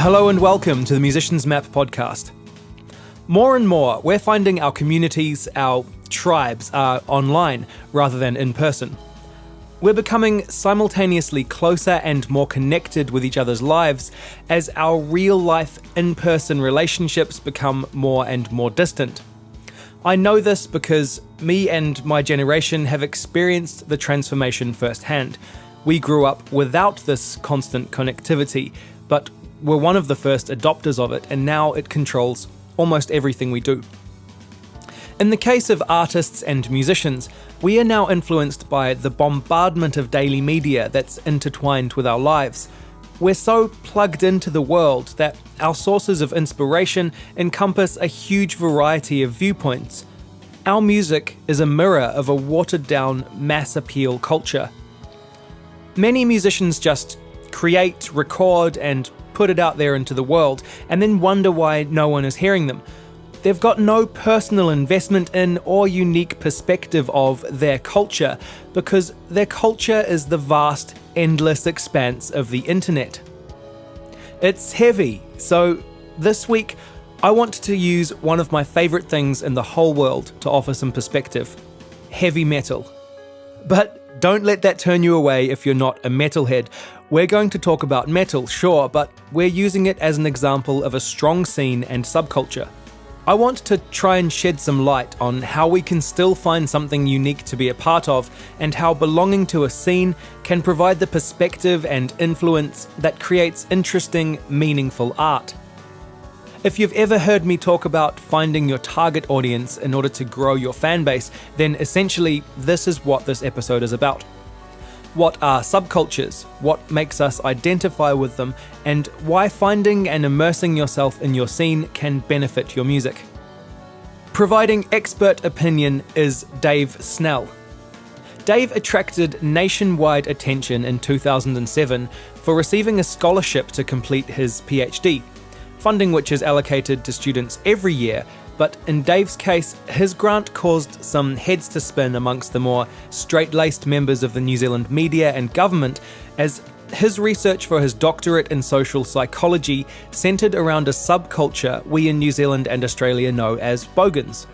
Hello and welcome to the Musician's Map podcast. More and more, we're finding our communities, our tribes are online rather than in person. We're becoming simultaneously closer and more connected with each other's lives as our real-life, in-person relationships become more and more distant. I know this because me and my generation have experienced the transformation firsthand. We grew up without this constant connectivity, but we're one of the first adopters of it, and now it controls almost everything we do. In the case of artists and musicians, we are now influenced by the bombardment of daily media that's intertwined with our lives. We're so plugged into the world that our sources of inspiration encompass a huge variety of viewpoints. Our music is a mirror of a watered-down mass appeal culture. Many musicians just create, record, and put it out there into the world, and then wonder why no one is hearing them. They've got no personal investment in or unique perspective of their culture, because their culture is the vast, endless expanse of the internet. It's heavy, so this week I want to use one of my favourite things in the whole world to offer some perspective: heavy metal. But don't let that turn you away if you're not a metalhead. We're going to talk about metal, sure, but we're using it as an example of a strong scene and subculture. I want to try and shed some light on how we can still find something unique to be a part of, and how belonging to a scene can provide the perspective and influence that creates interesting, meaningful art. If you've ever heard me talk about finding your target audience in order to grow your fan base, then essentially this is what this episode is about. What are subcultures? What makes us identify with them? And why finding and immersing yourself in your scene can benefit your music. Providing expert opinion is Dave Snell. Dave attracted nationwide attention in 2007 for receiving a scholarship to complete his PhD, funding which is allocated to students every year, but in Dave's case, his grant caused some heads to spin amongst the more straight-laced members of the New Zealand media and government, as his research for his doctorate in social psychology centred around a subculture we in New Zealand and Australia know as bogans.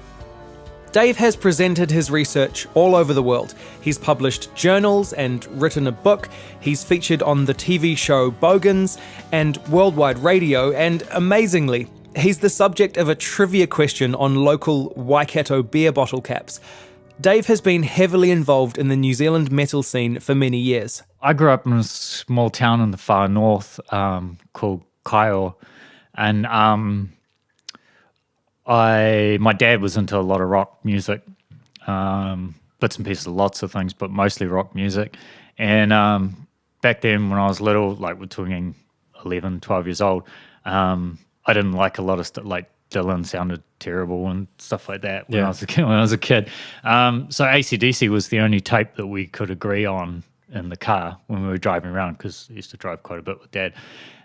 Dave has presented his research all over the world. He's published journals and written a book. He's featured on the TV show Bogans and worldwide radio, and amazingly, he's the subject of a trivia question on local Waikato beer bottle caps. Dave has been heavily involved in the New Zealand metal scene for many years. I grew up in a small town in the far north called Kaio, and my dad was into a lot of rock music, bits and pieces of lots of things, but mostly rock music. And back then when I was little, like we're talking 11, 12 years old, I didn't like a lot of stuff, like Dylan sounded terrible and stuff like that when I was a kid. So AC/DC was the only tape that we could agree on in the car when we were driving around, because I used to drive quite a bit with Dad.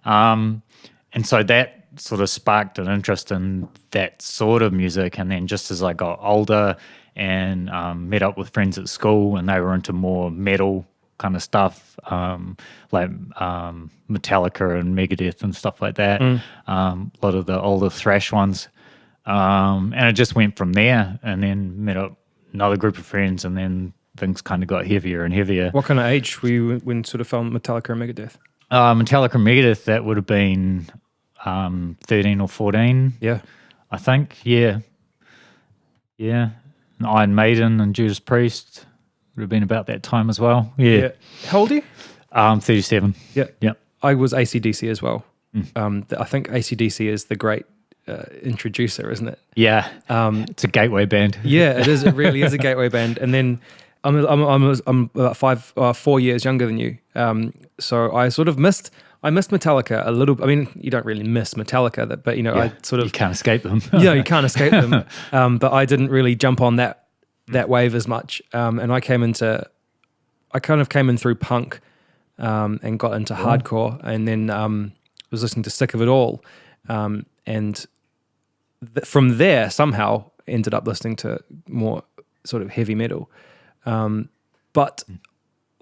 And so that sort of sparked an interest in that sort of music. And then just as I got older and met up with friends at school, and they were into more metal kind of stuff, like Metallica and Megadeth and stuff like that, a lot of the older thrash ones, and it just went from there. And then met up another group of friends, and then things kind of got heavier and heavier. What kind of age were you when sort of found Metallica and Megadeth? Metallica and Megadeth, that would have been 13 or 14, I think. And Iron Maiden and Judas Priest would have been about that time as well. How old are you? 37. Yeah. I was AC/DC as well. I think AC/DC is the great introducer, isn't it? Yeah. It's a gateway band. Yeah, it is. It really is a gateway band. And then I'm about 4 years younger than you. So I sort of missed Metallica a little. I mean, you don't really miss Metallica, but I sort of, you can't escape them. You can't escape them. But I didn't really jump on that wave as much. And I kind of came in through punk, and got into hardcore, and then was listening to Sick of It All, and from there somehow ended up listening to more sort of heavy metal. But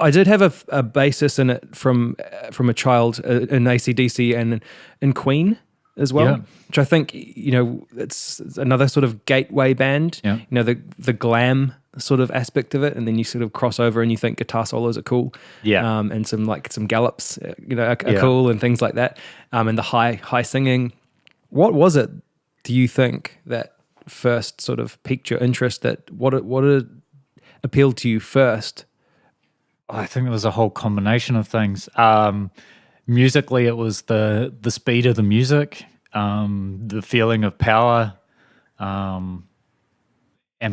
I did have a basis in it from a child in AC/DC and in Queen as well, Yeah. which I think, it's another sort of gateway band. Yeah. The glam sort of aspect of it, and then you sort of cross over and you think guitar solos are cool. Yeah. And some gallops, are Yeah. cool and things like that. And the high singing. What was it, do you think, that first sort of piqued your interest? What appealed to you first? I think it was a whole combination of things. Musically, it was the speed of the music, the feeling of power, and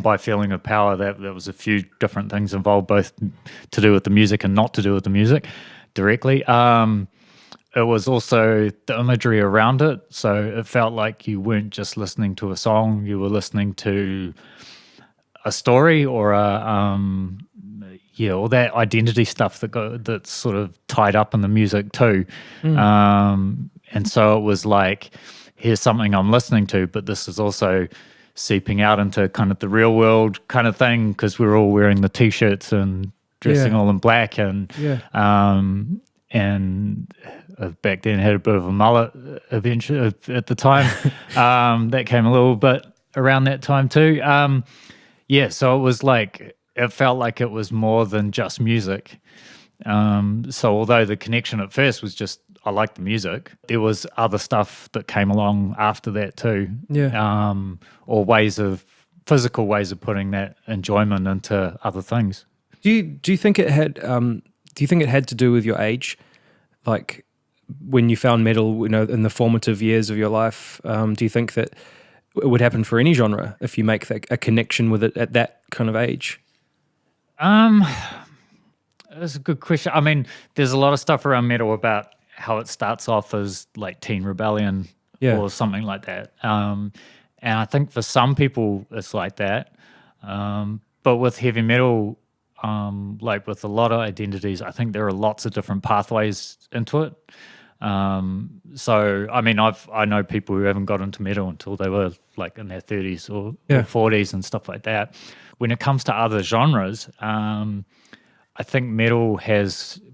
by feeling of power, that there was a few different things involved, both to do with the music and not to do with the music directly. It was also the imagery around it, so it felt like you weren't just listening to a song; you were listening to a story or all that identity stuff that's sort of tied up in the music too. And so it was like, here's something I'm listening to, but this is also seeping out into kind of the real world kind of thing, because we're all wearing the t-shirts and dressing all in black, and back then had a bit of a mullet eventually at the time. That came a little bit around that time too. So it was like, it felt like it was more than just music. So although the connection at first was just, I liked the music, there was other stuff that came along after that too. Yeah. Or physical ways of putting that enjoyment into other things. Do you think it had to do with your age? Like when you found metal, in the formative years of your life, do you think that it would happen for any genre if you make a connection with it at that kind of age? That's a good question. I mean, there's a lot of stuff around metal about how it starts off as like teen rebellion or something like that. And I think for some people it's like that. But with heavy metal, like with a lot of identities, I think there are lots of different pathways into it. So, I mean, I know people who haven't got into metal until they were like in their 30s or 40s and stuff like that. When it comes to other genres, I think metal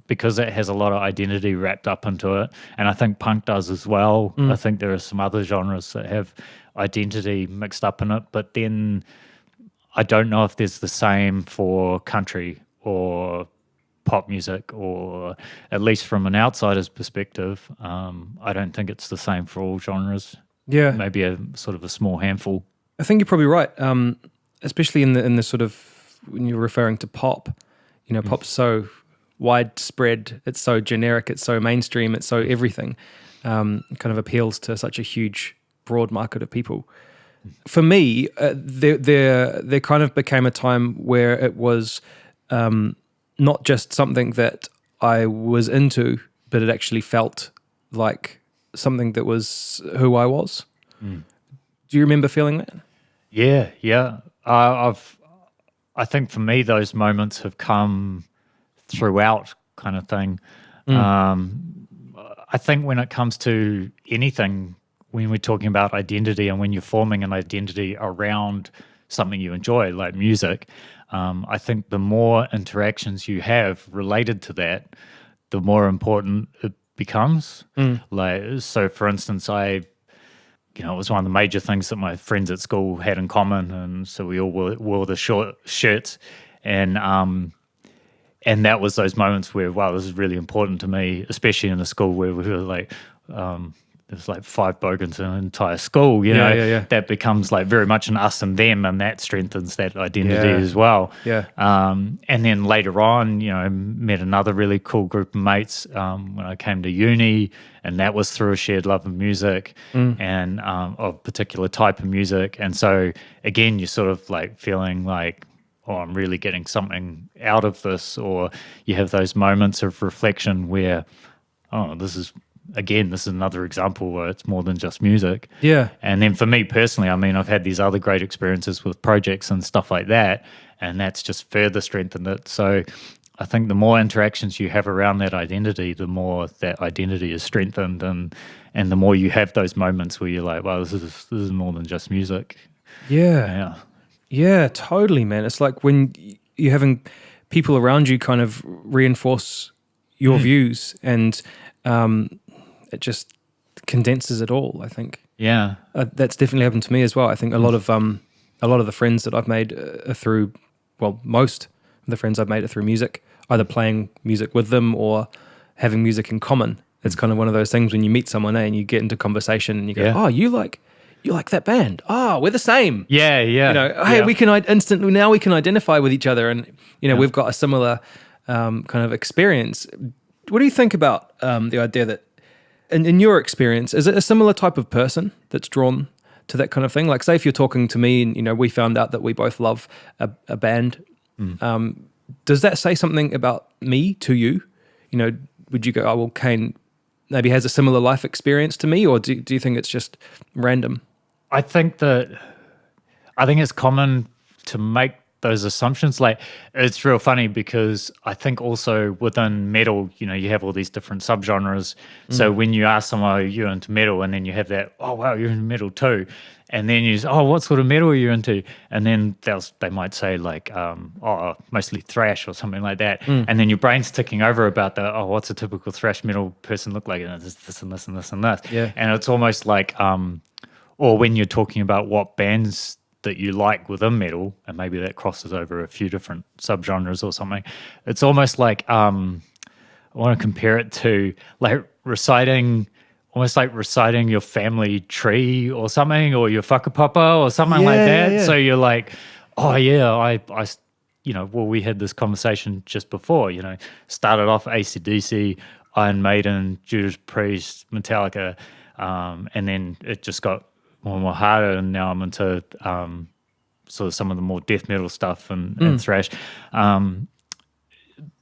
because it has a lot of identity wrapped up into it, and I think punk does as well. I think there are some other genres that have identity mixed up in it, but then I don't know if there's the same for country or pop music, or at least from an outsider's perspective, I don't think it's the same for all genres. Yeah. Maybe a sort of a small handful. I think you're probably right, especially in the sort of, when you're referring to pop, pop's so widespread, it's so generic, it's so mainstream, it's so everything. It kind of appeals to such a huge, broad market of people. For me, there kind of became a time where it was not just something that I was into, but it actually felt like something that was who I was. Do you remember feeling that? Yeah. I think for me, those moments have come throughout, kind of thing. I think when it comes to anything, when we're talking about identity and when you're forming an identity around something you enjoy, like music, I think the more interactions you have related to that, the more important it becomes. Like, so for instance, it was one of the major things that my friends at school had in common, and so we all wore the short shirts, and that was those moments where, wow, this is really important to me, especially in a school where we were like, there's like 5 bogans in an entire school, that becomes like very much an us and them, and that strengthens that identity as well. And then later on, I met another really cool group of mates when I came to uni, and that was through a shared love of music and of a particular type of music. And so again, you're sort of like feeling like, oh, I'm really getting something out of this, or you have those moments of reflection where, oh, this is another example where it's more than just music. Yeah. And then for me personally, I mean, I've had these other great experiences with projects and stuff like that, and that's just further strengthened it. So I think the more interactions you have around that identity, the more that identity is strengthened, and the more you have those moments where you're like, wow, this is more than just music. Yeah, totally, man. It's like when you're having people around you kind of reinforce your views, and it just condenses it all, I think. Yeah. That's definitely happened to me as well. I think a lot of the friends that I've made are through, well, most of the friends I've made are through music, either playing music with them or having music in common. It's kind of one of those things when you meet someone, and you get into conversation and you go, oh, you like that band. Oh, we're the same. Yeah, yeah. You know, hey, we can now we can identify with each other, and we've got a similar kind of experience. What do you think about the idea that, in your experience, is it a similar type of person that's drawn to that kind of thing? Like, say if you're talking to me and we found out that we both love a band, does that say something about me to you? Would you go, oh well, Kane maybe has a similar life experience to me, or do you think it's just random? I think it's common to make those assumptions. Like, it's real funny because I think also within metal, you have all these different subgenres. So when you ask someone, are you into metal? And then you have that, oh wow, you're into metal too. And then you say, oh, what sort of metal are you into? And then they might say like, oh, mostly thrash or something like that. And then your brain's ticking over about what's a typical thrash metal person look like? And it's this and this and this and this. Yeah. And it's almost like, or when you're talking about what bands that you like within metal, and maybe that crosses over a few different subgenres or something, it's almost like, I want to compare it to like reciting your family tree or something, or your whakapapa or something like that. Yeah. So you're like, oh yeah, I we had this conversation just before, started off AC/DC, Iron Maiden, Judas Priest, Metallica, and then it just got more and more harder, and now I'm into sort of some of the more death metal stuff and thrash.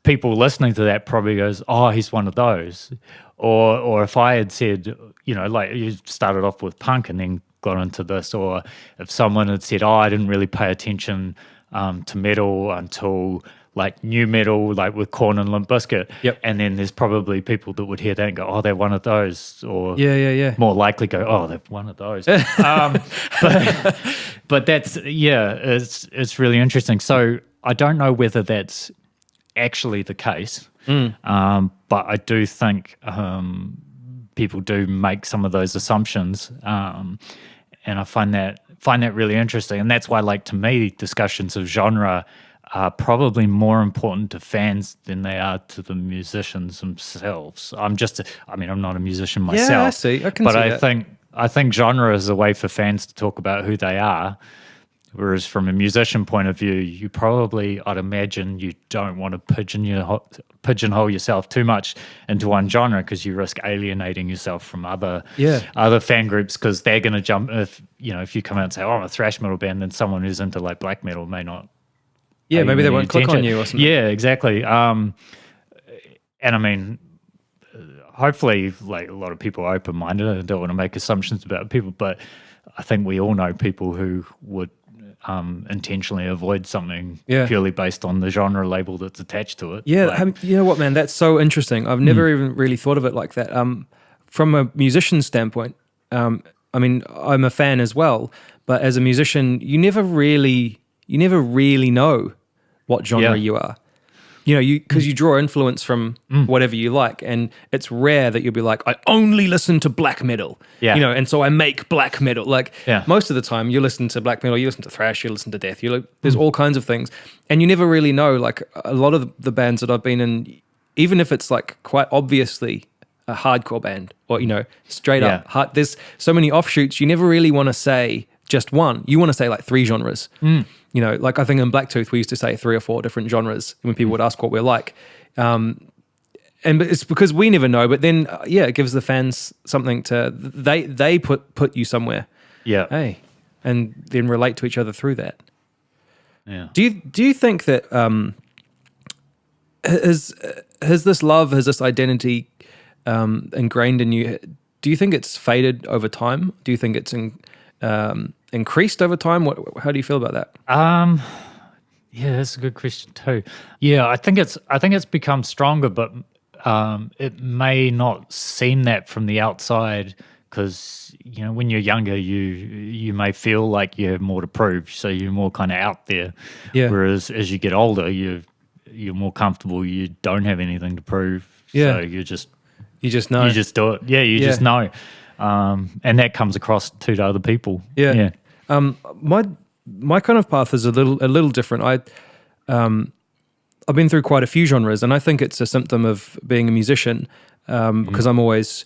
People listening to that probably goes, oh, he's one of those. Or if I had said, like you started off with punk and then got into this, or if someone had said, oh, I didn't really pay attention to metal until like new metal, like with Korn and Limp Bizkit. Yep. And then there's probably people that would hear that and go, oh, they're one of those. Or more likely go, oh, they're one of those. But that's, it's really interesting. So I don't know whether that's actually the case. But I do think people do make some of those assumptions, and I find that really interesting. And that's why, like, to me, discussions of genre are probably more important to fans than they are to the musicians themselves. I'm not a musician myself. Yeah, I see. I can see that. I think genre is a way for fans to talk about who they are. Whereas from a musician point of view, you probably, I'd imagine, you don't want to pigeonhole yourself too much into one genre, because you risk alienating yourself from other fan groups, because they're going to jump. If you come out and say, "Oh, I'm a thrash metal band," then someone who's into like black metal may not. Yeah, maybe they won't click on you or something. Yeah, exactly. And I mean, hopefully, like, a lot of people are open-minded. I don't want to make assumptions about people, but I think we all know people who would intentionally avoid something purely based on the genre label that's attached to it. Yeah, you know what, man? That's so interesting. I've never even really thought of it like that. From a musician's standpoint, I mean, I'm a fan as well, but as a musician, you never really know what genre you are. Because you draw influence from whatever you like, and it's rare that you'll be like, I only listen to black metal, and so I make black metal. Like, most of the time you listen to black metal, you listen to thrash, you listen to death, there's all kinds of things, and you never really know. Like, a lot of the bands that I've been in, even if it's like quite obviously a hardcore band, or straight up hard, there's so many offshoots, you never really want to say just one. You want to say like 3 genres. Like, I think in Blacktooth we used to say 3 or 4 different genres when people would ask what we're like. And it's because we never know, but then it gives the fans something to they put you somewhere. Yeah. Hey. And then relate to each other through that. Yeah. Do you think that has this love, has this identity ingrained in you? Do you think it's faded over time? Do you think it's increased over time? How do you feel about that? Yeah, that's a good question too. Yeah, I think it's become stronger, but it may not seem that from the outside, because when you're younger, you may feel like you have more to prove, so you're more kind of out there. Yeah. Whereas as you get older, you're more comfortable. You don't have anything to prove. Yeah. So You just know. you just do it. Yeah, you just know. And that comes across to other people. Yeah. My kind of path is a little different. I've been through quite a few genres, and I think it's a symptom of being a musician, because I'm always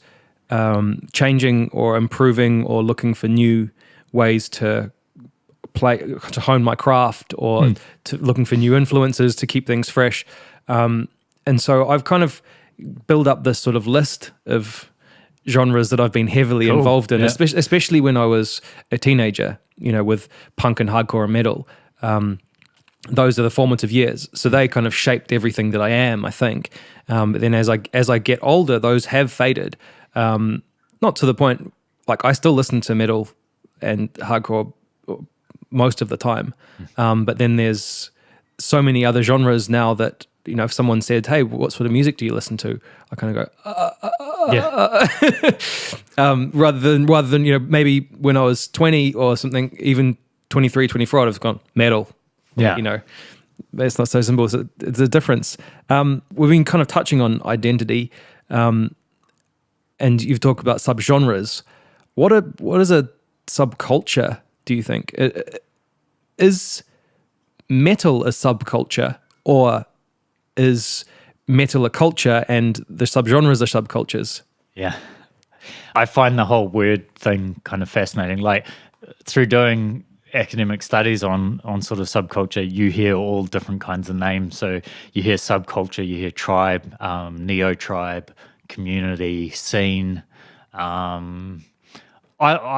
changing or improving or looking for new ways to hone my craft, or to looking for new influences to keep things fresh. And so I've kind of built up this sort of list of genres that I've been heavily involved in, especially when I was a teenager, with punk and hardcore and metal. Those are the formative years. So they kind of shaped everything that I am, I think. But then as I get older, those have faded. Not to the point, like I still listen to metal and hardcore most of the time. But then there's so many other genres now that, if someone said, hey, what sort of music do you listen to? I kind of go, rather than, maybe when I was 20 or something, even 23, 24, I'd have gone metal. Yeah. It's not so simple. It's a difference. We've been kind of touching on identity, and you've talked about subgenres. What is a subculture, do you think? Is metal a subculture, or is metal a culture and the subgenres are subcultures? Yeah. I find the whole word thing kind of fascinating. Like, through doing academic studies on sort of subculture, you hear all different kinds of names. So you hear subculture, you hear tribe, neo-tribe, community, scene. I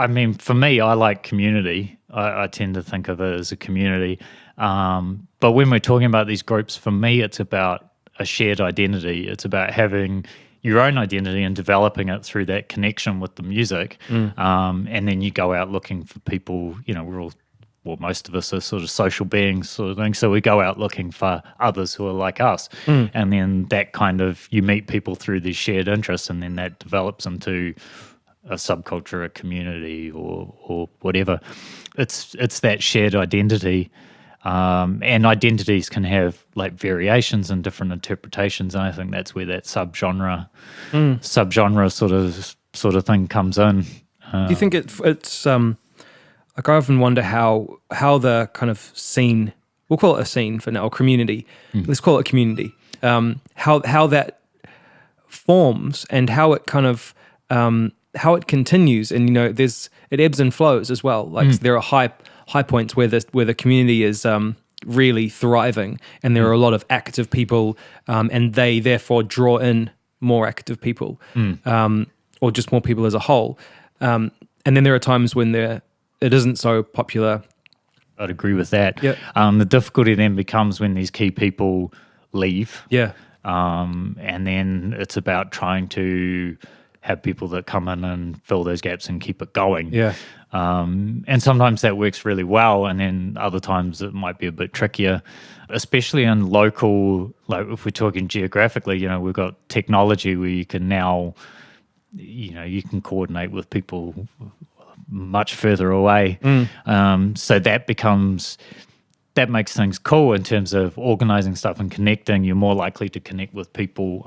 mean, for me, I like community. I tend to think of it as a community. But when we're talking about these groups, for me, it's about a shared identity. It's about having your own identity and developing it through that connection with the music. And then you go out looking for people, most of us are sort of social beings sort of thing. So we go out looking for others who are like us. And then that kind of, you meet people through these shared interests, and then that develops into a subculture, a community, or whatever. It's that shared identity. And identities can have like variations and different interpretations, and I think that's where that subgenre sort of thing comes in. Do you think it's like, I often wonder how the kind of scene, we'll call it a scene for now, or community. Let's call it a community. How that forms and how it kind of how it continues, and it ebbs and flows as well. Like there are high points where the community is really thriving, and there are a lot of active people, and they therefore draw in more active people, or just more people as a whole. And then there are times when it isn't so popular. I'd agree with that. Yep. The difficulty then becomes when these key people leave. Yeah. And then it's about trying to have people that come in and fill those gaps and keep it going. Yeah. And sometimes that works really well, and then other times it might be a bit trickier, especially in local, like if we're talking geographically, we've got technology where you can now, you can coordinate with people much further away. So that makes things cool in terms of organizing stuff and connecting. You're more likely to connect with people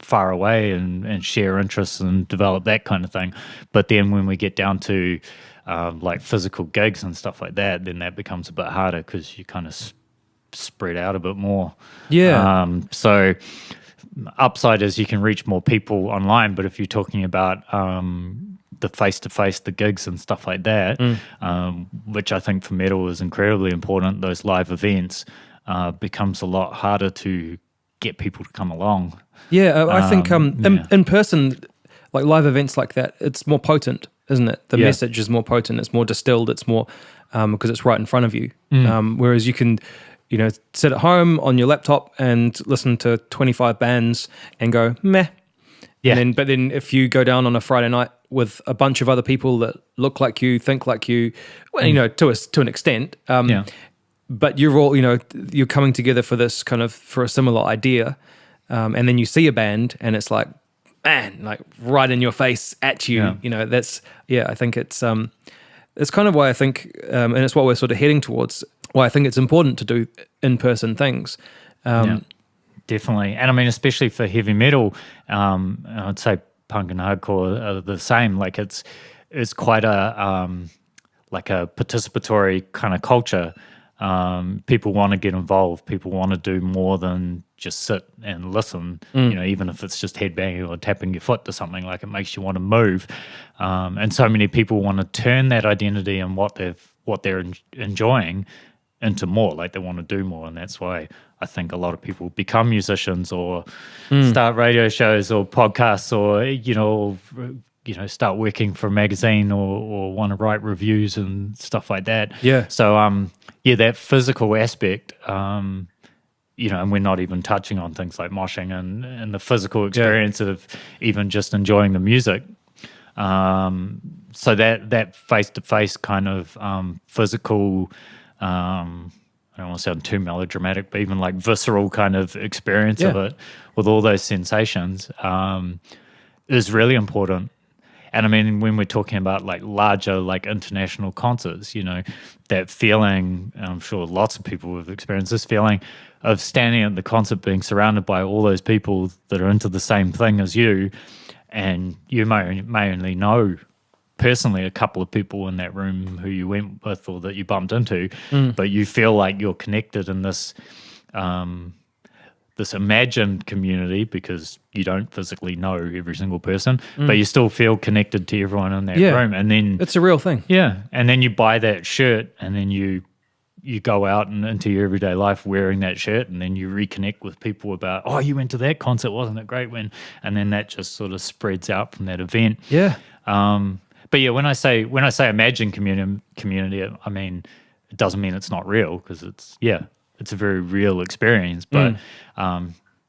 far away and share interests and develop that kind of thing. But then when we get down to like physical gigs and stuff like that, then that becomes a bit harder because you kind of spread out a bit more. Yeah. So upside is you can reach more people online, but if you're talking about the face-to-face, the gigs and stuff like that, which I think for metal is incredibly important, those live events, becomes a lot harder to get people to come along. Yeah, I think in person, like live events like that, it's more potent, isn't it? The message is more potent, it's more distilled, it's more, because it's right in front of you. Whereas you can, sit at home on your laptop and listen to 25 bands and go, meh. Yeah. But then if you go down on a Friday night with a bunch of other people that look like you, think like you, well, to an extent, but you're all, you're coming together for this kind of, for a similar idea, and then you see a band and it's like, man, like right in your face at you, that's, I think it's kind of why I think, and it's what we're sort of heading towards, why I think it's important to do in-person things, Yeah, definitely. And I mean, especially for heavy metal, I'd say punk and hardcore are the same. Like it's quite a like a participatory kind of culture. People want to get involved. People want to do more than just sit and listen. You know, even if it's just headbanging or tapping your foot to something, like it makes you want to move. And so many people want to turn that identity and what they're enjoying into more. Like they want to do more, and that's why I think a lot of people become musicians or start radio shows or podcasts or start working for a magazine or want to write reviews and stuff like that. Yeah. So that physical aspect, and we're not even touching on things like moshing and the physical experience of even just enjoying the music. So that face-to-face kind of physical, I don't want to sound too melodramatic, but even like visceral kind of experience of it with all those sensations is really important. And I mean, when we're talking about like larger, like international concerts, that feeling, and I'm sure lots of people have experienced this feeling of standing at the concert, being surrounded by all those people that are into the same thing as you, and you may only know personally a couple of people in that room who you went with or that you bumped into, but you feel like you're connected in this this imagined community because you don't physically know every single person, but you still feel connected to everyone in that room. And then it's a real thing. Yeah. And then you buy that shirt and then you go out and into your everyday life wearing that shirt, and then you reconnect with people about, oh, you went to that concert, wasn't it great? And then that just sort of spreads out from that event. Yeah. But yeah, when I say imagine community, I mean, it doesn't mean it's not real, because it's a very real experience. But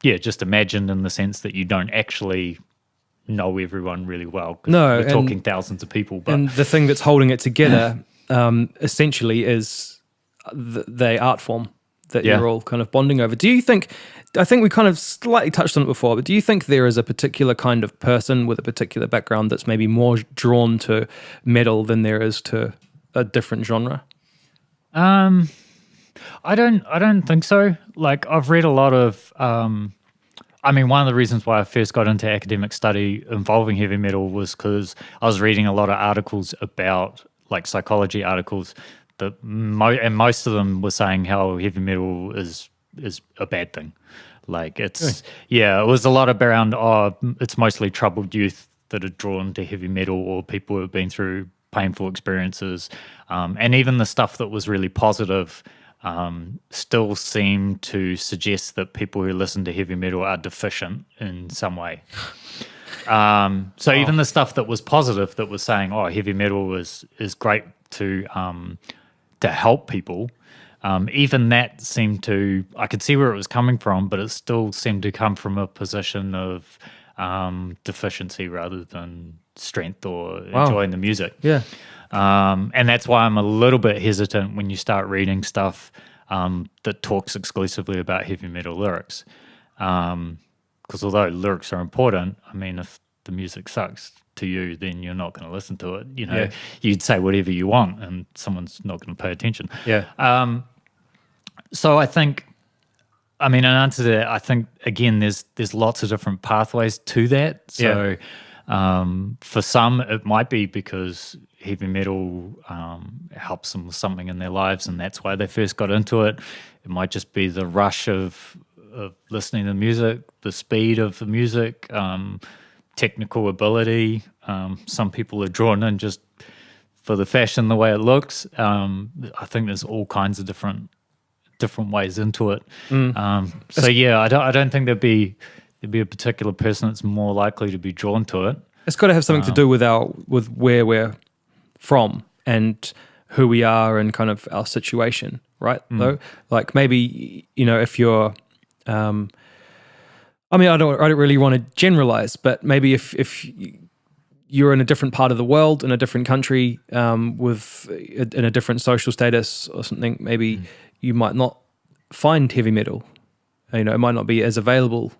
just imagined in the sense that you don't actually know everyone really well. 'Cause no, we're talking thousands of people. But and the thing that's holding it together essentially is the art form that you're all kind of bonding over. Do you think, I think we kind of slightly touched on it before, but do you think there is a particular kind of person with a particular background that's maybe more drawn to metal than there is to a different genre? I don't think so. Like, I've read a lot of, I mean, one of the reasons why I first got into academic study involving heavy metal was because I was reading a lot of articles about, like, psychology articles that and most of them were saying how heavy metal is a bad thing. Like, it's, it was a lot around, it's mostly troubled youth that are drawn to heavy metal, or people who have been through painful experiences. And even the stuff that was really positive still seemed to suggest that people who listen to heavy metal are deficient in some way. Even the stuff that was positive, that was saying, oh, heavy metal is great to help people, even that seemed to, I could see where it was coming from, but it still seemed to come from a position of deficiency rather than strength or enjoying the music. Yeah. And that's why I'm a little bit hesitant when you start reading stuff that talks exclusively about heavy metal lyrics. Because although lyrics are important, I mean, if the music sucks to you, then you're not going to listen to it. You'd say whatever you want and someone's not going to pay attention. Yeah. So I think, I mean, in answer to that, I think, again, there's lots of different pathways to that. So for some, it might be because heavy metal helps them with something in their lives, and that's why they first got into it. It might just be the rush of listening to music, the speed of the music, technical ability. Some people are drawn in just for the fashion, the way it looks. I think there's all kinds of different ways into it. I don't think there'd be a particular person that's more likely to be drawn to it. It's got to have something to do with where we're from and who we are and kind of our situation, right? Though, like maybe if you're, I mean, I don't really want to generalize, but maybe if you're in a different part of the world, in a different country, in a different social status or something, maybe you might not find heavy metal. It might not be as available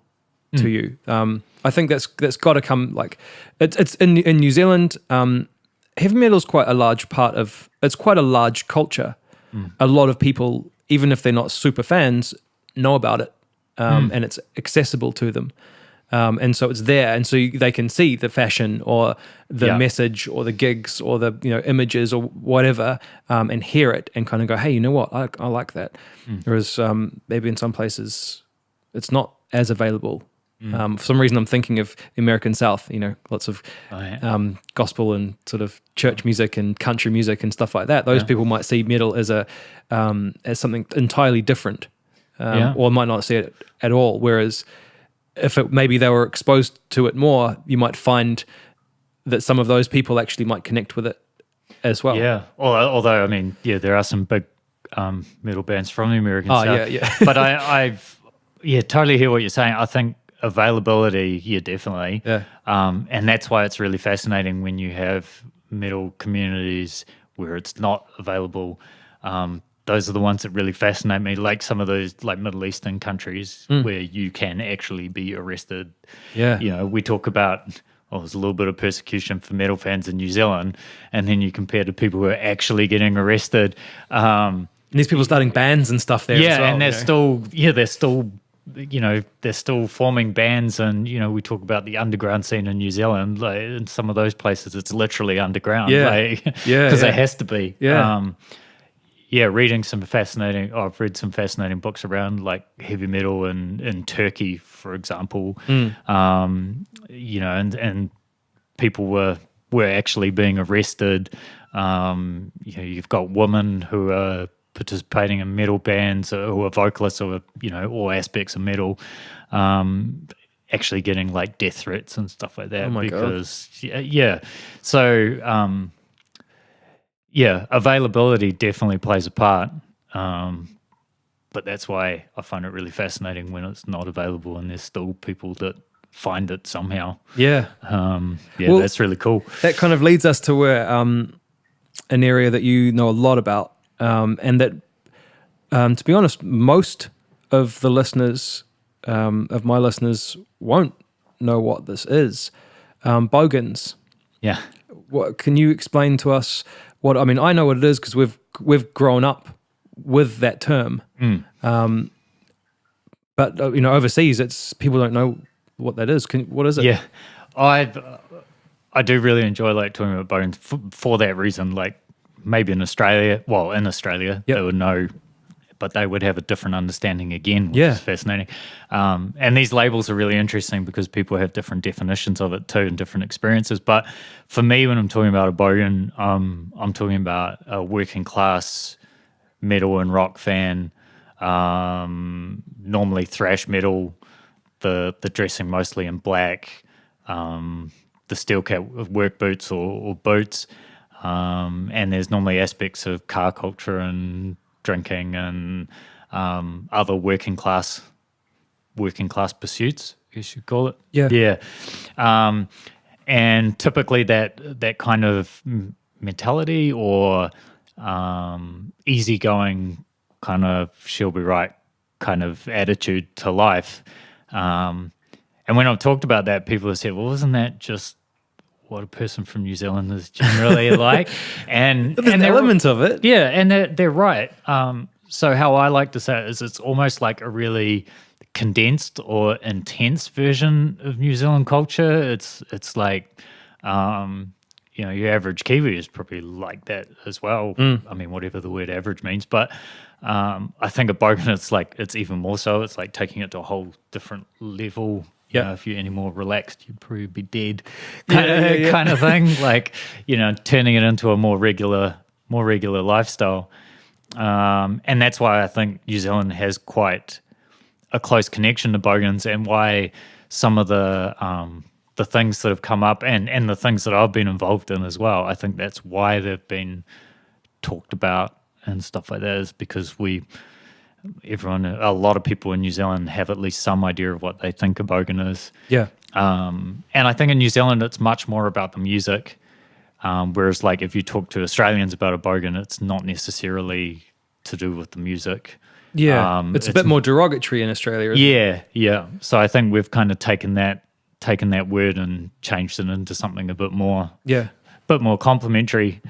to you. I think that's got to come, like, it's in New Zealand. Heavy metal is quite a large part of. It's quite a large culture. A lot of people, even if they're not super fans, know about it and it's accessible to them. And so it's there, and so they can see the fashion or the message or the gigs or the images or whatever, and hear it and kind of go, hey, you know what, I like that. Whereas maybe in some places it's not as available. For some reason, I'm thinking of the American South. Lots of gospel and sort of church music and country music and stuff like that. Those people might see metal as as something entirely different, or might not see it at all. Whereas if maybe they were exposed to it more, you might find that some of those people actually might connect with it as well. Yeah. Although, I mean, there are some big metal bands from the American South. Yeah. But I totally hear what you're saying. I think availability, definitely. Yeah. And that's why it's really fascinating when you have metal communities where it's not available. Those are the ones that really fascinate me, like some of those like Middle Eastern countries where you can actually be arrested. Yeah. We talk about, there's a little bit of persecution for metal fans in New Zealand, and then you compare to people who are actually getting arrested. And these people starting bands and stuff there as well. And they're still forming bands, and we talk about the underground scene in New Zealand. Like in some of those places, it's literally underground. Because it has to be. Reading some fascinating. I've read some fascinating books around like heavy metal in Turkey, for example. And people were actually being arrested. You've got women who are participating in metal bands who are vocalists or all aspects of metal, actually getting like death threats and stuff like that. Oh my God. So availability definitely plays a part, but that's why I find it really fascinating when it's not available and there's still people that find it somehow. Well, that's really cool. That kind of leads us to where an area that you know a lot about. And that, to be honest, most of the listeners, of my listeners, won't know what this is. Bogans. Yeah. What can you explain to us? I mean, I know what it is because we've grown up with that term. But overseas, it's people don't know what that is. What is it? Yeah, I do really enjoy like talking about bogans for that reason. Like. Maybe in Australia, they would know, but they would have a different understanding again, which is fascinating. And these labels are really interesting because people have different definitions of it too and different experiences. But for me, when I'm talking about a bogan, I'm talking about a working class metal and rock fan, normally thrash metal, the dressing mostly in black, the steel cap work boots or boots. And there's normally aspects of car culture and drinking and other working class pursuits, I guess you'd call it. Yeah. And typically that kind of mentality or easygoing kind of she'll be right kind of attitude to life. And when I've talked about that, people have said, well, isn't that just what a person from New Zealand is generally like? And there's an element of it. Yeah, and they're right. So how I like to say it is it's almost like a really condensed or intense version of New Zealand culture. It's like, your average Kiwi is probably like that as well. I mean, whatever the word average means. But I think a bogan, it's even more so. It's like taking it to a whole different level. If you're any more relaxed, you'd probably be dead, kind of thing. Like, turning it into a more regular lifestyle. And that's why I think New Zealand has quite a close connection to bogans, and why some of the things that have come up and the things that I've been involved in as well. I think that's why they've been talked about and stuff like that, is because a lot of people in New Zealand have at least some idea of what they think a bogan is. Yeah. And I think in New Zealand, it's much more about the music. Whereas like if you talk to Australians about a bogan, it's not necessarily to do with the music. Yeah. It's a bit more derogatory in Australia, isn't it? Yeah. So I think we've kind of taken that word and changed it into something a bit more complimentary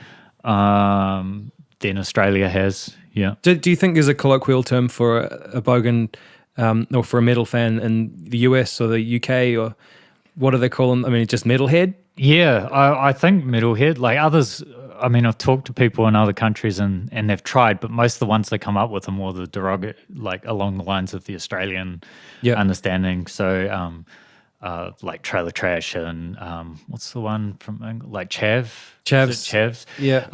than Australia has. Yeah. Do you think there's a colloquial term for a bogan or for a metal fan in the US or the UK, or what do they call them? I mean, just metalhead? Yeah, I think metalhead, like others, I mean, I've talked to people in other countries and they've tried, but most of the ones that come up with are more the derogatory, like along the lines of the Australian understanding. So, like trailer trash and what's the one from like chavs? Chavs. Yeah.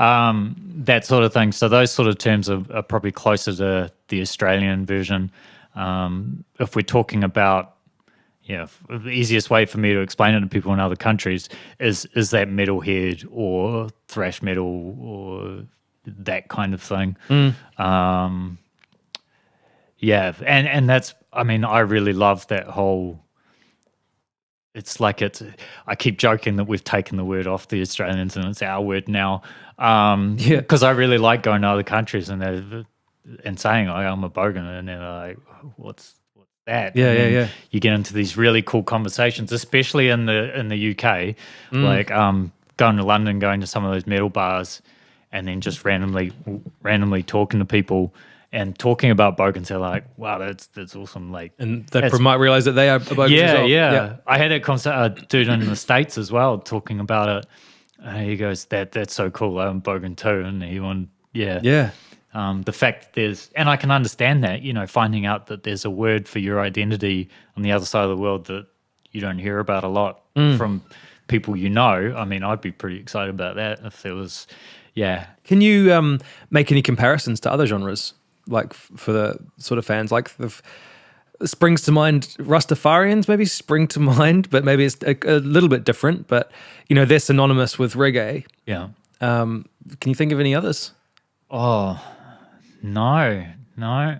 That sort of thing. So those sort of terms are probably closer to the Australian version. If we're talking about, the easiest way for me to explain it to people in other countries is that metalhead or thrash metal or that kind of thing. And that's, I mean, I really love that whole. It's like I keep joking that we've taken the word off the Australians and it's our word now. Because I really like going to other countries and saying, oh, I'm a bogan, and they're like, what's that? Yeah. You get into these really cool conversations, especially in the UK, like going to London, going to some of those metal bars, and then just randomly talking to people and talking about bogans. They're like, wow, that's awesome. Like, and they might realize that they are bogans as well. Yeah. I had a dude in the States as well talking about it. He goes, that's so cool. I'm bogan too, and he went, yeah. The fact that and I can understand that, finding out that there's a word for your identity on the other side of the world that you don't hear about a lot from people I mean, I'd be pretty excited about that if there was, Can you make any comparisons to other genres, like for the sort of fans? Like springs to mind, Rastafarians maybe spring to mind, but maybe it's a little bit different, but, they're synonymous with reggae. Yeah. Can you think of any others? Oh, no. I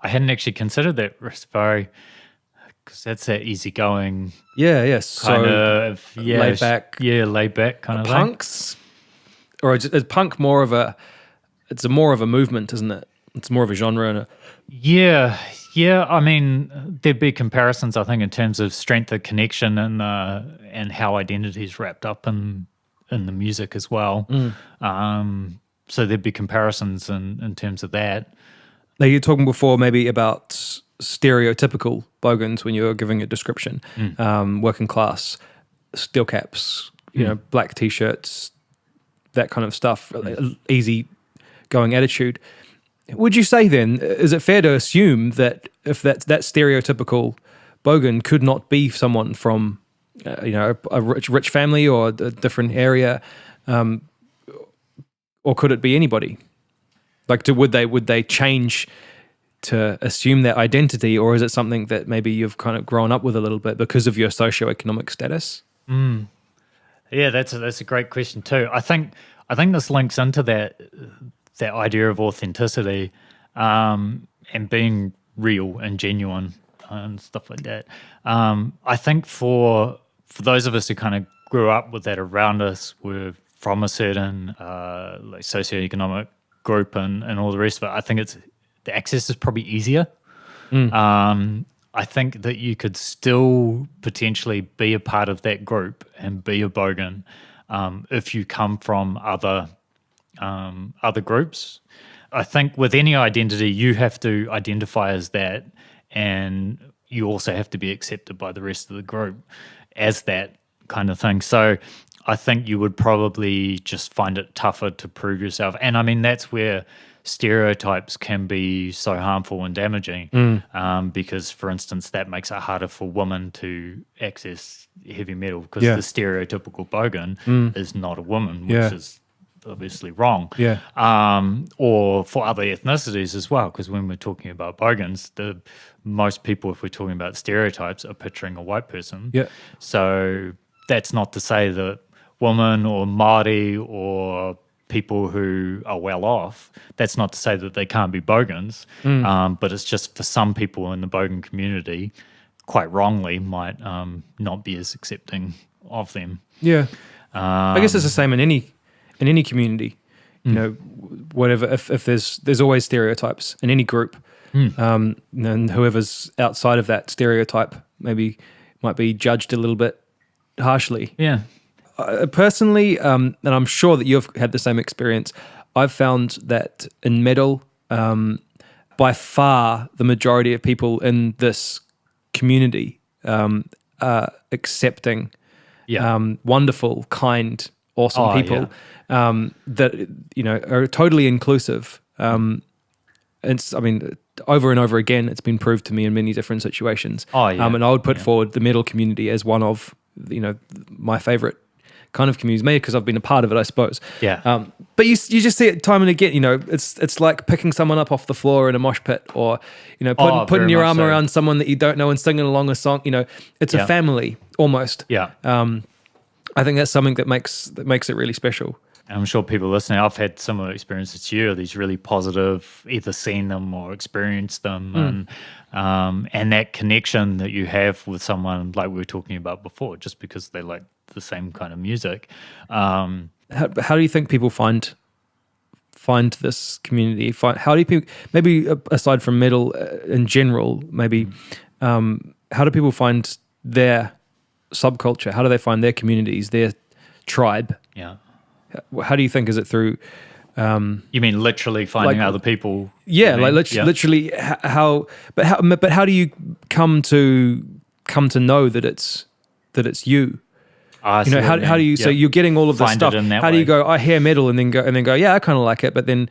hadn't actually considered that Rastafari, because that's that easygoing, kind of laid back, laid back kind of punks, or is punk more of a? It's more of a movement, isn't it? It's more of a genre. And yeah. I mean, there'd be comparisons, I think, in terms of strength of connection and how identity is wrapped up in the music as well. So there'd be comparisons in terms of that. Now, you were talking before maybe about stereotypical bogans when you were giving a description. Working class, steel caps, black T-shirts, that kind of stuff, easy going attitude. Would you say then, is it fair to assume that if that stereotypical bogan could not be someone from a rich family or a different area, or could it be anybody? Like, would they change to assume that identity, or is it something that maybe you've kind of grown up with a little bit because of your socioeconomic status? Yeah, that's a great question too. I think this links into that idea of authenticity and being real and genuine and stuff like that. I think for those of us who kind of grew up with that around us, we're from a certain like socioeconomic group and all the rest of it, I think the access is probably easier. I think that you could still potentially be a part of that group and be a bogan if you come from other groups. I think with any identity, you have to identify as that, and you also have to be accepted by the rest of the group as that kind of thing. So I think you would probably just find it tougher to prove yourself. And I mean, that's where stereotypes can be so harmful and damaging because, for instance, that makes it harder for women to access heavy metal because the stereotypical bogan is not a woman, which is obviously wrong. Or for other ethnicities as well, because when we're talking about bogans, most people, if we're talking about stereotypes, are picturing a white person. So that's not to say that women or Māori or people who are well off, that's not to say that they can't be bogans, but it's just for some people in the bogan community, quite wrongly, might not be as accepting of them. I guess it's the same in any community. You know, whatever. If there's always stereotypes in any group, and whoever's outside of that stereotype maybe might be judged a little bit harshly. Personally, and I'm sure that you've had the same experience, I've found that in metal, by far the majority of people in this community are accepting, wonderful, kind, awesome people that are totally inclusive. Over and over again, it's been proved to me in many different situations. And I would put forward the metal community as one of my favorite kind of communities, maybe because I've been a part of it, I suppose. But you just see it time and again. It's like picking someone up off the floor in a mosh pit, or putting your arm around someone that you don't know and singing along a song. It's a family almost. I think that's something that makes it really special. I'm sure people listening, I've had similar experiences to you, these really positive, either seen them or experienced them, and that connection that you have with someone, like we were talking about before, just because they like the same kind of music. How do you think people find this community? How do people, maybe aside from metal in general, maybe how do people find their subculture? How do they find their communities, their tribe? How do you think? Is it through? You mean literally finding other people? Yeah, literally. How? But how do you come to know that it's you? How do you? So you're getting all of this stuff. How do you go? I hear metal and then go. Yeah, I kind of like it, but then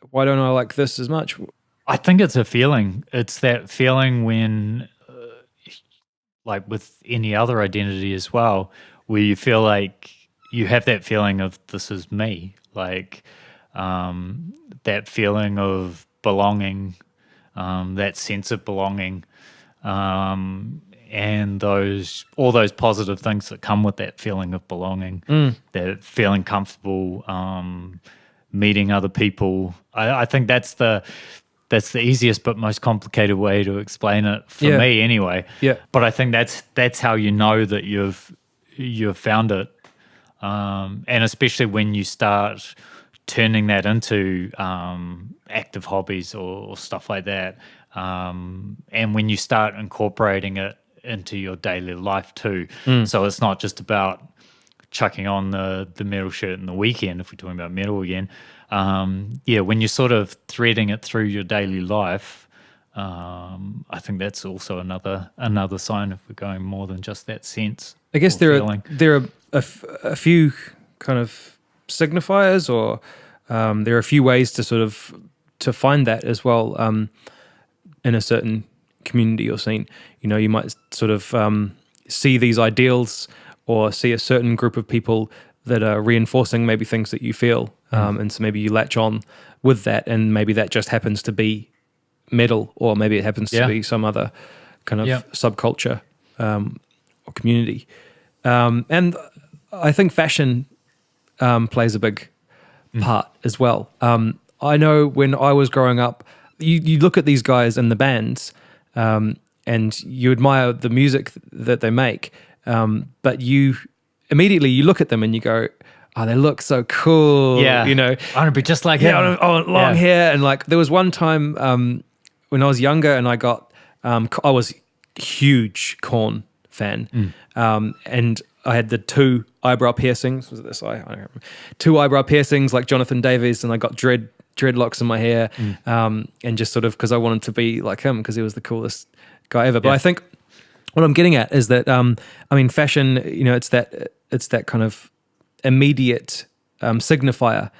why don't I like this as much? I think it's a feeling. It's that feeling when, like with any other identity as well, where you feel like you have that feeling of this is me, like that feeling of belonging, that sense of belonging, and all those positive things that come with that feeling of belonging, that feeling comfortable, meeting other people. I think that's the easiest but most complicated way to explain it for me, anyway. But I think that's how you know that you've found it. And especially when you start turning that into active hobbies or stuff like that, and when you start incorporating it into your daily life too. So it's not just about chucking on the metal shirt in the weekend, if we're talking about metal again. When you're sort of threading it through your daily life, I think that's also another sign if we're going more than just that sense. I guess there are a few kind of signifiers, or there are a few ways to find that as well in a certain community or scene. You might sort of see these ideals or see a certain group of people that are reinforcing maybe things that you feel, and so maybe you latch on with that, and maybe that just happens to be metal, or maybe it happens to be some other kind of subculture or community. And I think fashion plays a big part as well. I know when I was growing up, you look at these guys in the bands, and you admire the music that they make, but you immediately look at them and you go, oh, they look so cool. I want to be just like him. Long hair. And like there was one time when I was younger, and I was a huge Korn fan, and I had the 2 eyebrow piercings. Was it this eye? I don't remember. 2 eyebrow piercings like Jonathan Davis, and I got dreadlocks in my hair, and just sort of because I wanted to be like him because he was the coolest guy ever. But I think what I'm getting at is that fashion, it's that kind of immediate signifier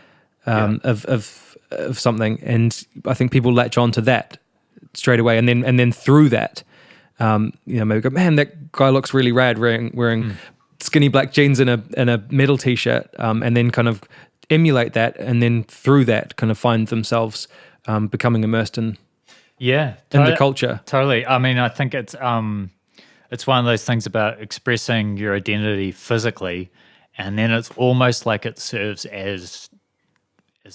of something, and I think people latch on to that straight away, and then through that, maybe go, man, that guy looks really rad wearing skinny black jeans and a metal t-shirt, and then kind of emulate that, and then through that kind of find themselves becoming immersed in the culture. Totally. I mean, I think it's one of those things about expressing your identity physically, and then it's almost like it serves as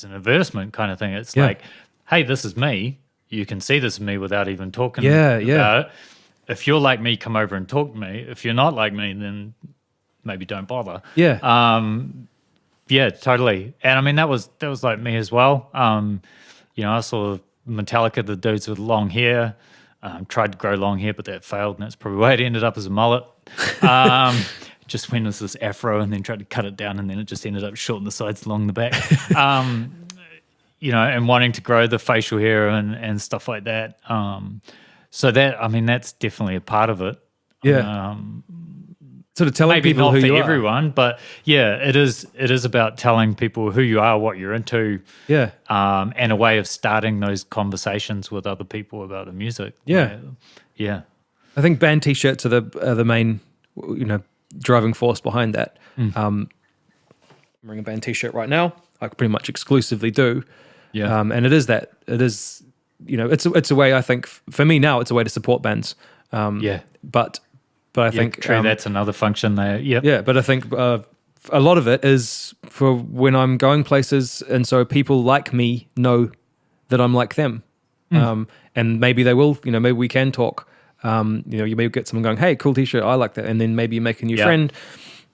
an advertisement kind of thing. It's like, hey, this is me. You can see this is me without even talking about it. If you're like me, come over and talk to me. If you're not like me, then maybe don't bother. Totally. And I mean, that was like me as well. I saw Metallica, the dudes with long hair, tried to grow long hair, but that failed, and that's probably why it ended up as a mullet. Just went as this afro and then tried to cut it down, and then it just ended up short on the sides along the back. and wanting to grow the facial hair and stuff like that. So that, I mean, that's definitely a part of it. Yeah. Sort of telling Maybe people not who for you everyone, but yeah, it is about telling people who you are, what you're into, and a way of starting those conversations with other people about the music. Yeah. Yeah. I think band T-shirts are the main, driving force behind that. I'm wearing a band T-shirt right now. I pretty much exclusively do. Yeah. And it is, it's a way, I think, for me now, it's a way to support bands. But I think true. That's another function there. Yeah, but I think a lot of it is for when I'm going places, and so people like me know that I'm like them, and maybe they will. Maybe we can talk. You may get someone going, "Hey, cool T-shirt, I like that," and then maybe you make a new friend.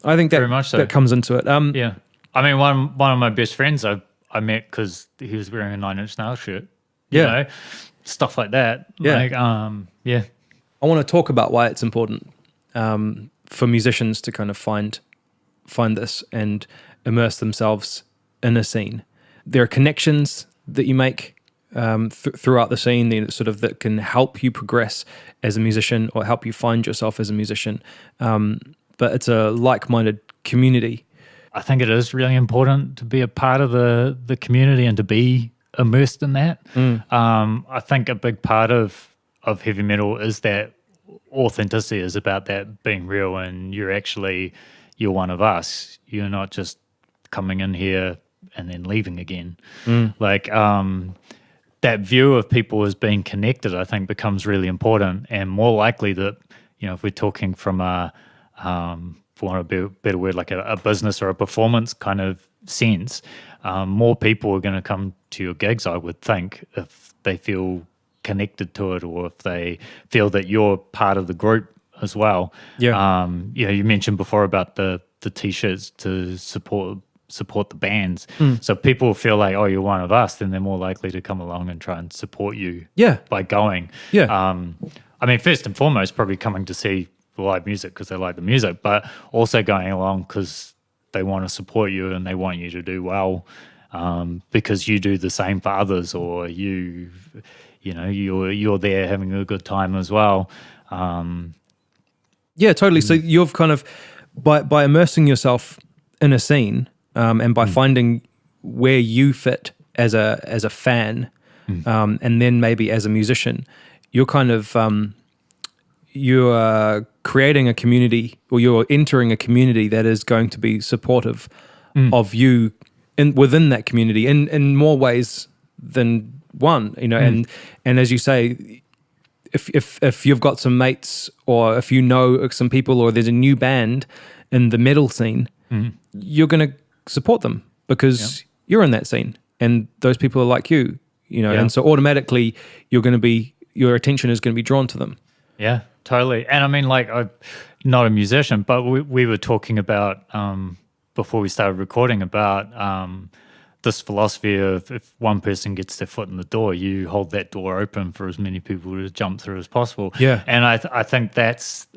I think that very much so. That comes into it. Yeah, I mean, one of my best friends I met because he was wearing a 9 Inch Nails shirt. Stuff like that. Yeah. I want to talk about why it's important for musicians to kind of find this and immerse themselves in a scene. There are connections that you make throughout the scene that can help you progress as a musician or help you find yourself as a musician. But it's a like-minded community. I think it is really important to be a part of the community and to be immersed in that. I think a big part of heavy metal is that authenticity is about that being real, and you're one of us. You're not just coming in here and then leaving again. That view of people as being connected, I think, becomes really important, and more likely that, if we're talking from for want of a better word, like a business or a performance kind of sense, more people are going to come to your gigs, I would think, if they feel connected to it, or if they feel that you're part of the group as well. You mentioned before about the T-shirts to support the bands. So people feel like, oh, you're one of us, then they're more likely to come along and try and support you by going. I mean, first and foremost, probably coming to see the live music because they like the music, but also going along because they want to support you and they want you to do well, because you do the same for others, or you're there having a good time as well. Yeah, totally. So you've kind of by immersing yourself in a scene, and by finding where you fit as a fan, and then maybe as a musician, you're kind of you're creating a community, or you're entering a community that is going to be supportive of you within that community in more ways than one. And as you say, if you've got some mates, or if you know some people, or there's a new band in the metal scene, you're going to support them because you're in that scene and those people are like you, and so automatically your attention is going to be drawn to them. Yeah, totally. And I mean, like, I'm not a musician, but we were talking about before we started recording about this philosophy of, if one person gets their foot in the door, you hold that door open for as many people to jump through as possible. Yeah. And I think that's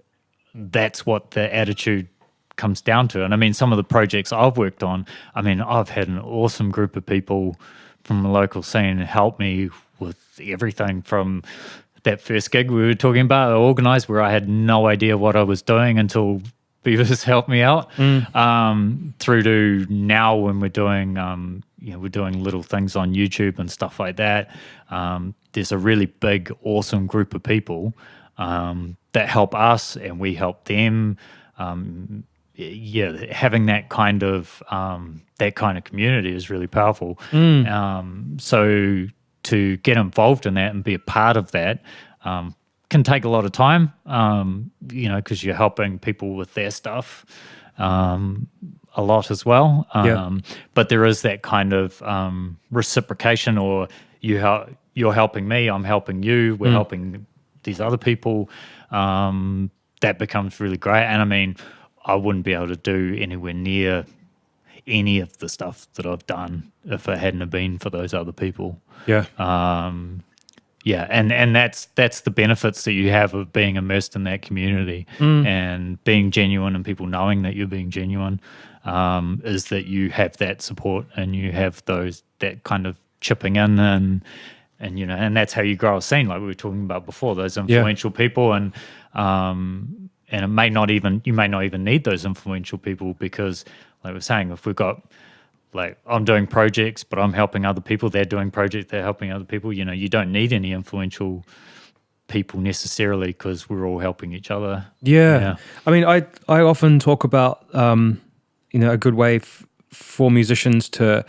what the attitude comes down to. And I mean, some of the projects I've worked on, I mean, I've had an awesome group of people from the local scene help me with everything from that first gig we were talking about, I organised, where I had no idea what I was doing until Beavers helped me out, through to now when we're doing, we're doing little things on YouTube and stuff like that. There's a really big, awesome group of people that help us and we help them. Having that kind of community is really powerful. So to get involved in that and be a part of that can take a lot of time, because you're helping people with their stuff a lot as well. But there is that kind of reciprocation, or you're helping me, I'm helping you, we're helping these other people. That becomes really great. And I mean, I wouldn't be able to do anywhere near any of the stuff that I've done if it hadn't have been for those other people. And that's the benefits that you have of being immersed in that community and being genuine, and people knowing that you're being genuine, is that you have that support and you have that kind of chipping in, and you know, and that's how you grow a scene, like we were talking about before, those influential people. And it may not even, you may not even need those influential people, because like we're saying, if we've got, like, I'm doing projects, but I'm helping other people, they're doing projects, they're helping other people, you know, you don't need any influential people necessarily, because we're all helping each other. Yeah. I mean, I often talk about, you know, a good way for musicians to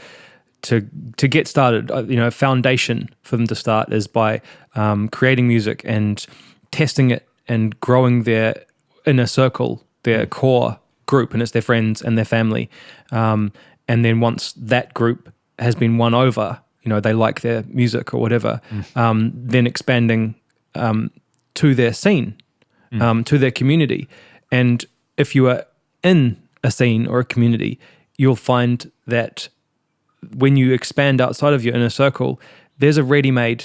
get started, you know, a foundation for them to start is by creating music and testing it and growing their inner circle, their core group, and it's their friends and their family. And then once that group has been won over, you know, they like their music or whatever, then expanding to their scene, to their community. And if you are in a scene or a community, you'll find that when you expand outside of your inner circle, there's a ready-made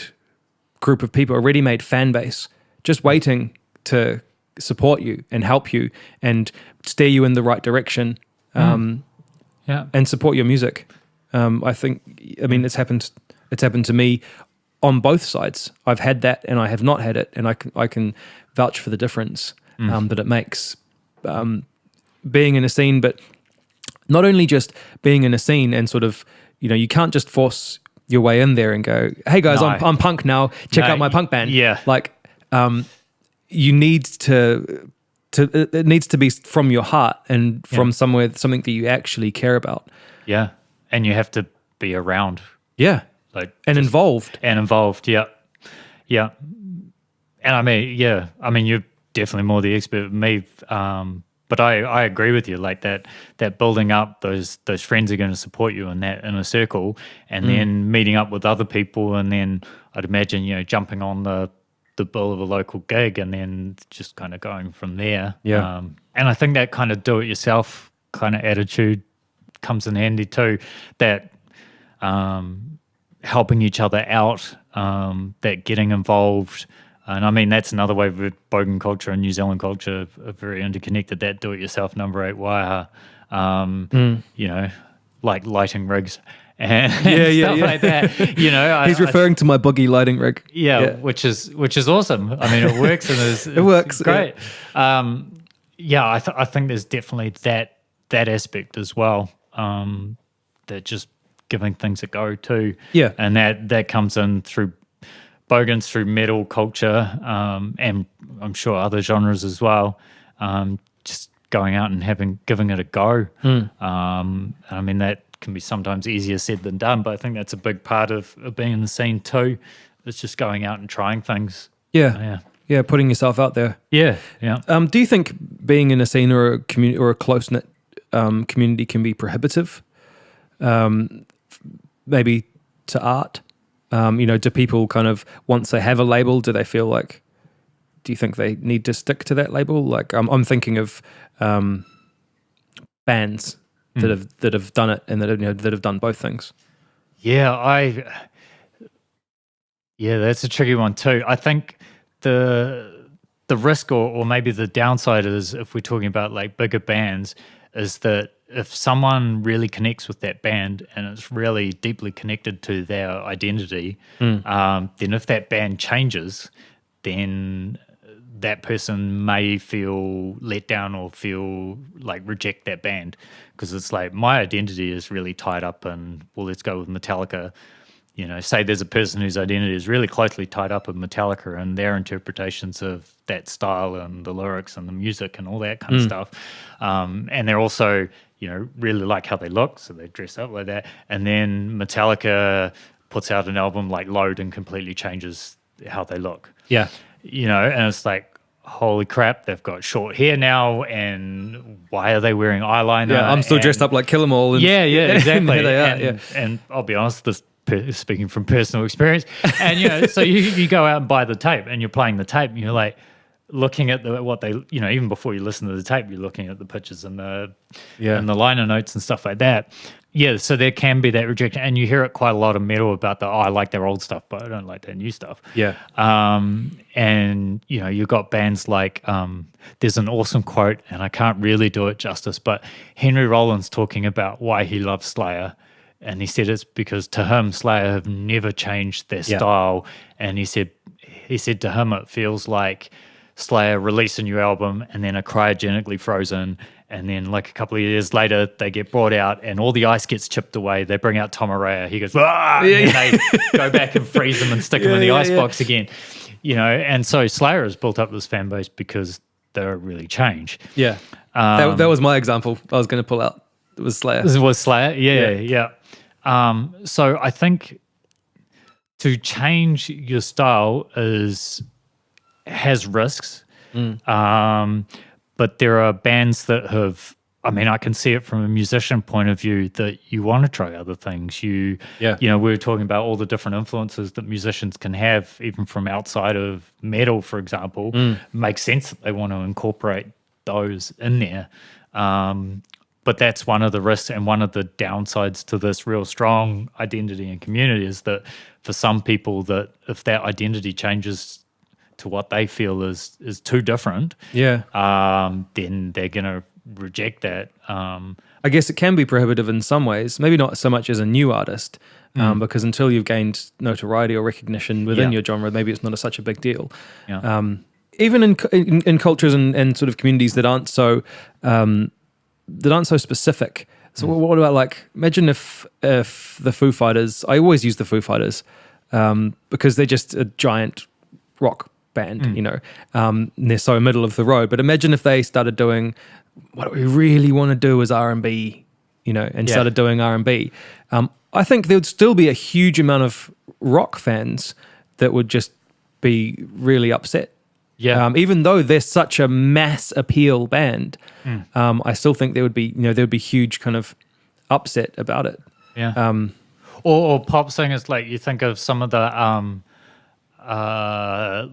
group of people, a ready-made fan base, just waiting to support you and help you and steer you in the right direction, and support your music. I think, I mean, it's happened to me on both sides. I've had that and I have not had it, and I can vouch for the difference that it makes, being in a scene, but not only just being in a scene and sort of, you know, you can't just force your way in there and go, hey guys, I'm punk now, check out my punk band. Yeah. Like, you need to it needs to be from your heart and from somewhere, something that you actually care about. Yeah. And you have to be around. Yeah. Like, and involved. And involved, yeah. Yeah. And I mean, you're definitely more the expert than me. But I agree with you, like that building up, those friends are going to support you in that inner circle, and then meeting up with other people, and then I'd imagine, you know, jumping on the bill of a local gig, and then just kind of going from there. Yeah. And I think that kind of do-it-yourself kind of attitude comes in handy too, that helping each other out, that getting involved. And I mean, that's another way with bogan culture and New Zealand culture are very interconnected, that do-it-yourself number 8 wire, you know, like lighting rigs and stuff like that. You know, he's referring to my boogie lighting rig. Yeah, which is awesome. I mean, it works, and it works. Great. Yeah, I think there's definitely that aspect as well, that just giving things a go too. Yeah. And that comes in through bogans, through metal culture, and I'm sure other genres as well. Just going out and giving it a go. I mean, that can be sometimes easier said than done, but I think that's a big part of being in the scene too. It's just going out and trying things. Yeah, putting yourself out there. Yeah. Do you think being in a scene or a community or a close knit community can be prohibitive? Maybe to art. You know, do people kind of, once they have a label, do you think they need to stick to that label? Like, I'm thinking of bands that have done it and that have done both things. Yeah, that's a tricky one too. I think the risk or maybe the downside is, if we're talking about like bigger bands, is that if someone really connects with that band and it's really deeply connected to their identity, then if that band changes, then that person may feel let down or feel like reject that band, because it's like, my identity is really tied up in, well, let's go with Metallica. You know, say there's a person whose identity is really closely tied up with Metallica and their interpretations of that style and the lyrics and the music and all that kind of stuff. And they're also, you know, really like how they look, so they dress up like that. And then Metallica puts out an album like Load and completely changes how they look. Yeah. You know, and it's like, holy crap, they've got short hair now, and why are they wearing eyeliner? Yeah, I'm still dressed up like Kill 'Em All. And, yeah, exactly. They are, and I'll be honest, speaking from personal experience, and you know, so you go out and buy the tape, and you're playing the tape, and you're like looking at what they, you know, even before you listen to the tape, you're looking at the pictures and the liner notes and stuff like that. Yeah, so there can be that rejection, and you hear it quite a lot of metal about I like their old stuff, but I don't like their new stuff. Yeah. And you know, you've got bands like there's an awesome quote, and I can't really do it justice, but Henry Rollins talking about why he loves Slayer And he said it's because to him, Slayer have never changed their style. And he said to him, it feels like Slayer release a new album and then are cryogenically frozen. And then like a couple of years later, they get brought out and all the ice gets chipped away. They bring out Tom Araya. He goes, ah! And they go back and freeze them and stick them in the icebox again. You know, and so Slayer has built up this fan base because they don't really change. Yeah. That was my example I was going to pull out. It was Slayer. This was Slayer? Yeah. So I think to change your style has risks. But there are bands that have, I mean, I can see it from a musician point of view that you want to try other things. You know, we were talking about all the different influences that musicians can have, even from outside of metal, for example. It makes sense that they want to incorporate those in there. But that's one of the risks and one of the downsides to this real strong identity and community is that for some people that if that identity changes to what they feel is too different, then they're going to reject that. I guess it can be prohibitive in some ways, maybe not so much as a new artist, because until you've gained notoriety or recognition within your genre, maybe it's not such a big deal. Even in cultures and sort of communities that aren't so specific. So what about, like, imagine if the Foo Fighters, I always use the Foo Fighters because they're just a giant rock band, you know, and they're so middle of the road. But imagine if they started doing what we really want to do is R&B, you know, and started doing R&B. I think there would still be a huge amount of rock fans that would just be really upset. Even though they're such a mass appeal band, I still think there would be huge kind of upset about it. Or pop singers, like you think of some of the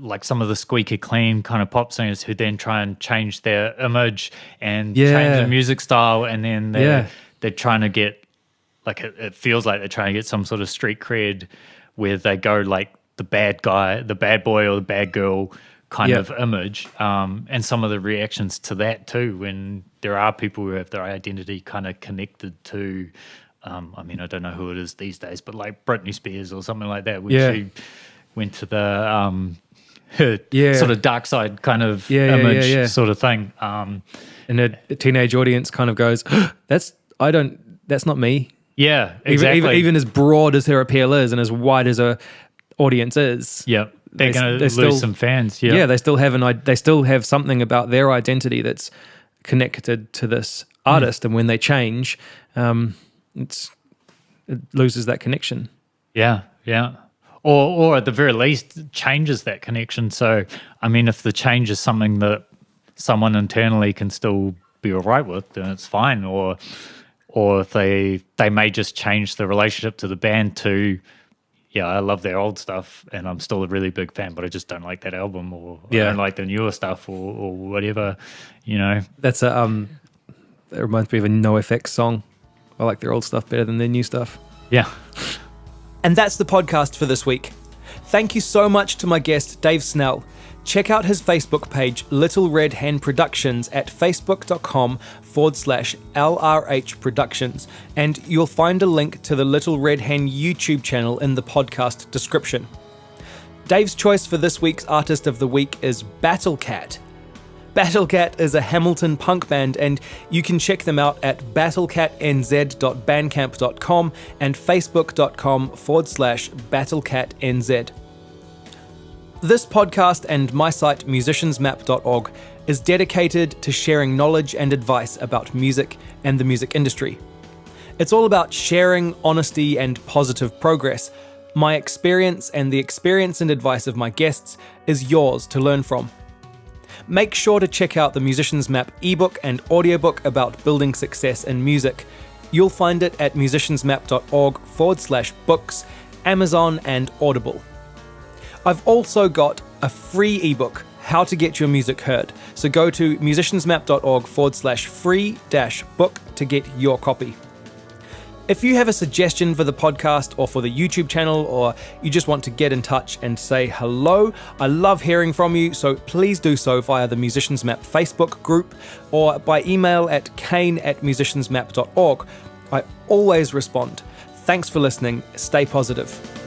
like some of the squeaky clean kind of pop singers who then try and change their image and change their music style, and then they're trying to get, like, it feels like they're trying to get some sort of street cred where they go like the bad guy, the bad boy or the bad girl kind of image, and some of the reactions to that too, when there are people who have their identity kind of connected to I mean, I don't know who it is these days, but like Britney Spears or something like that, which she went to the sort of dark side kind of image sort of thing, and a teenage audience kind of goes, that's not me. Exactly. Even as broad as her appeal is and as wide as her audience is, they're going to lose some fans. They still have something about their identity that's connected to this artist, and when they change, it loses that connection. Or at the very least changes that connection. So I mean, if the change is something that someone internally can still be all right with, then it's fine. Or if they may just change the relationship to the band to, I love their old stuff and I'm still a really big fan, but I just don't like that album, or I don't like the newer stuff, or whatever, you know. That's that reminds me of a NoFX song. I like their old stuff better than their new stuff. And that's the podcast for this week. Thank you so much to my guest, Dave Snell. Check out his Facebook page, Little Red Hen Productions, at facebook.com/LRH Productions, and you'll find a link to the Little Red Hen YouTube channel in the podcast description. Dave's choice for this week's Artist of the Week is Battlecat. Battlecat is a Hamilton punk band, and you can check them out at battlecatnz.bandcamp.com and facebook.com/battlecatnz. This podcast and my site musiciansmap.org is dedicated to sharing knowledge and advice about music and the music industry. It's all about sharing honesty and positive progress. My experience and the experience and advice of my guests is yours to learn from. Make sure to check out the Musicians Map ebook and audiobook about building success in music. You'll find it at musiciansmap.org/books, Amazon and Audible. I've also got a free ebook, How to Get Your Music Heard. So go to musiciansmap.org/free-book to get your copy. If you have a suggestion for the podcast or for the YouTube channel, or you just want to get in touch and say hello, I love hearing from you, so please do so via the Musicians Map Facebook group or by email at kane@musiciansmap.org. I always respond. Thanks for listening. Stay positive.